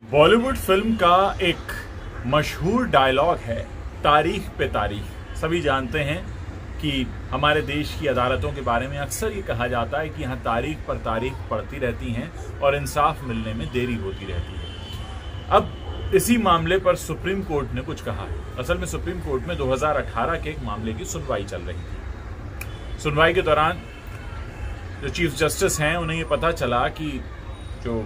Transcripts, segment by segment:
Bollywood film का एक मशहूर डायलॉग है, तारीख पे तारीख। सभी जानते हैं कि हमारे देश की अदालतों के बारे में अक्सर ये कहा जाता है कि यहाँ तारीख पर तारीख पड़ती रहती हैं और इंसाफ मिलने में देरी होती रहती है। अब इसी मामले पर सुप्रीम कोर्ट ने कुछ कहा है। असल में सुप्रीम कोर्ट में 2018 के एक मामले की सुनवाई चल रही थी। सुनवाई के दौरान जो चीफ जस्टिस हैं उन्हें ये पता चला कि जो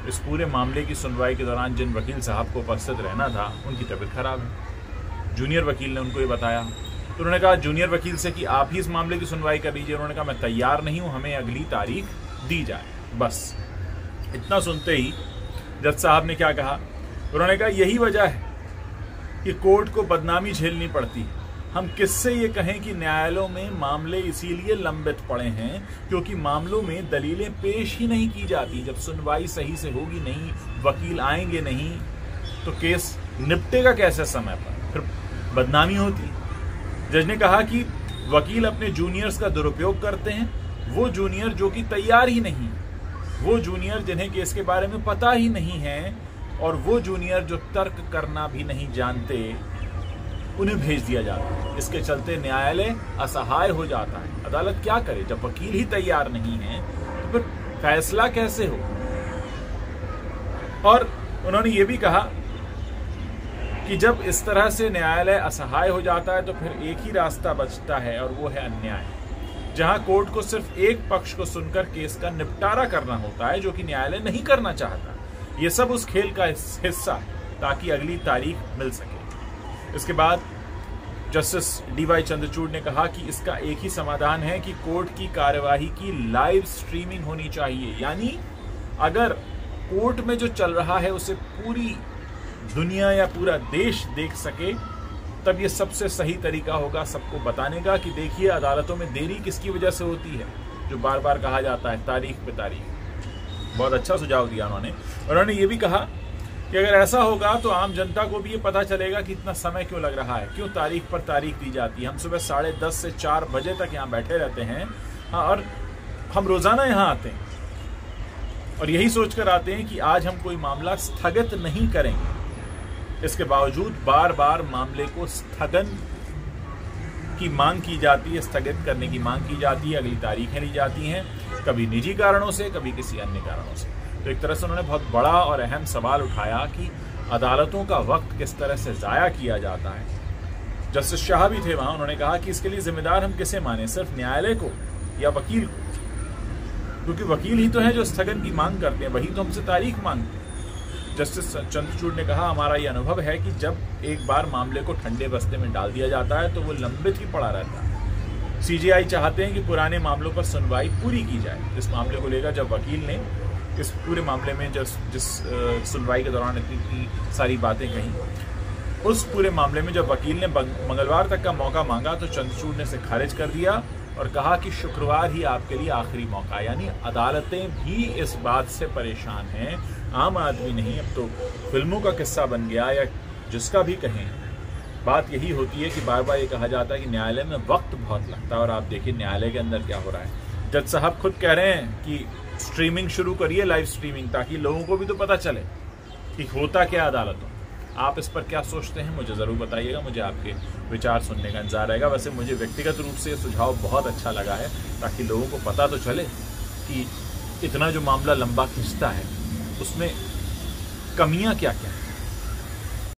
इस पूरे मामले की सुनवाई के दौरान जिन वकील साहब को उपस्थित रहना था उनकी तबीयत खराब है। जूनियर वकील ने उनको ये बताया, तो उन्होंने कहा जूनियर वकील से कि आप ही इस मामले की सुनवाई कर लीजिए। उन्होंने कहा मैं तैयार नहीं हूं, हमें अगली तारीख दी जाए। बस इतना सुनते ही जज साहब ने क्या कहा, उन्होंने कहा यही वजह है कि कोर्ट को बदनामी झेलनी पड़ती है। हम किससे ये कहें कि न्यायालयों में मामले इसीलिए लंबित पड़े हैं क्योंकि मामलों में दलीलें पेश ही नहीं की जाती। जब सुनवाई सही से होगी नहीं, वकील आएंगे नहीं, तो केस निपटेगा कैसे समय पर, फिर बदनामी होती। जज ने कहा कि वकील अपने जूनियर्स का दुरुपयोग करते हैं, वो जूनियर जो कि तैयार ही नहीं, वो जूनियर जिन्हें केस के बारे में पता ही नहीं है, और वो जूनियर जो तर्क करना भी नहीं जानते, उन्हें भेज दिया जाता है। इसके चलते न्यायालय असहाय हो जाता है। अदालत क्या करे जब वकील ही तैयार नहीं है, तो फिर फैसला कैसे हो। और उन्होंने ये भी कहा कि जब इस तरह से न्यायालय असहाय हो जाता है तो फिर एक ही रास्ता बचता है और वो है अन्याय, जहां कोर्ट को सिर्फ एक पक्ष को सुनकर केस का निपटारा करना होता है जो कि न्यायालय नहीं करना चाहता। ये सब उस खेल का हिस्सा है ताकि अगली तारीख मिल सके। इसके बाद जस्टिस डीवाई चंद्रचूड़ ने कहा कि इसका एक ही समाधान है कि कोर्ट की कार्यवाही की लाइव स्ट्रीमिंग होनी चाहिए। यानी अगर कोर्ट में जो चल रहा है उसे पूरी दुनिया या पूरा देश देख सके, तब ये सबसे सही तरीका होगा सबको बताने का कि देखिए अदालतों में देरी किसकी वजह से होती है, जो बार बार कहा जाता है तारीख पे तारीख। बहुत अच्छा सुझाव दिया उन्होंने ये भी कहा कि अगर ऐसा होगा तो आम जनता को भी ये पता चलेगा कि इतना समय क्यों लग रहा है, क्यों तारीख पर तारीख दी जाती है। हम सुबह 10:30 से 4 बजे तक यहाँ बैठे रहते हैं, और हम रोजाना यहाँ आते हैं और यही सोचकर आते हैं कि आज हम कोई मामला स्थगित नहीं करेंगे। इसके बावजूद बार बार मामले को स्थगन की मांग की जाती है, स्थगित करने की मांग की जाती है, अगली तारीखें ली जाती हैं, कभी निजी कारणों से, कभी किसी अन्य कारणों से। तो एक तरह से उन्होंने बहुत बड़ा और अहम सवाल उठाया कि अदालतों का वक्त किस तरह से जाया किया जाता है। जस्टिस शाह भी थे वहां, उन्होंने कहा कि इसके लिए जिम्मेदार हम किसे माने, सिर्फ न्यायालय को या वकील को, क्योंकि वकील ही तो है जो स्थगन की मांग करते हैं, वही तो हमसे तारीख मांगते हैं। जस्टिस चंद्रचूड़ ने कहा हमारा यह अनुभव है कि जब एक बार मामले को ठंडे बस्ते में डाल दिया जाता है तो वो लंबित ही पड़ा रहता है। सीजेआई चाहते हैं कि पुराने मामलों पर सुनवाई पूरी की जाए। इस मामले को लेकर जब वकील ने इस पूरे मामले में जिस सुनवाई के दौरान इतनी सारी बातें कही, उस पूरे मामले में जब वकील ने मंगलवार तक का मौका मांगा तो चंद्रचूड़ ने इसे खारिज कर दिया और कहा कि शुक्रवार ही आपके लिए आखिरी मौका। यानी अदालतें भी इस बात से परेशान हैं, आम आदमी नहीं। अब तो फिल्मों का किस्सा बन गया या जिसका भी कहें, बात यही होती है कि बार बार ये कहा जाता है कि न्यायालय में वक्त बहुत लगता है, और आप देखिए न्यायालय के अंदर क्या हो रहा है। जज साहब खुद कह रहे हैं कि स्ट्रीमिंग शुरू करिए, लाइव स्ट्रीमिंग, ताकि लोगों को भी तो पता चले कि होता क्या अदालतों। आप इस पर क्या सोचते हैं मुझे ज़रूर बताइएगा, मुझे आपके विचार सुनने का इंतजार रहेगा। वैसे मुझे व्यक्तिगत रूप से सुझाव बहुत अच्छा लगा है, ताकि लोगों को पता तो चले कि इतना जो मामला लंबा खिंचता है उसमें कमियां क्या क्या हैं।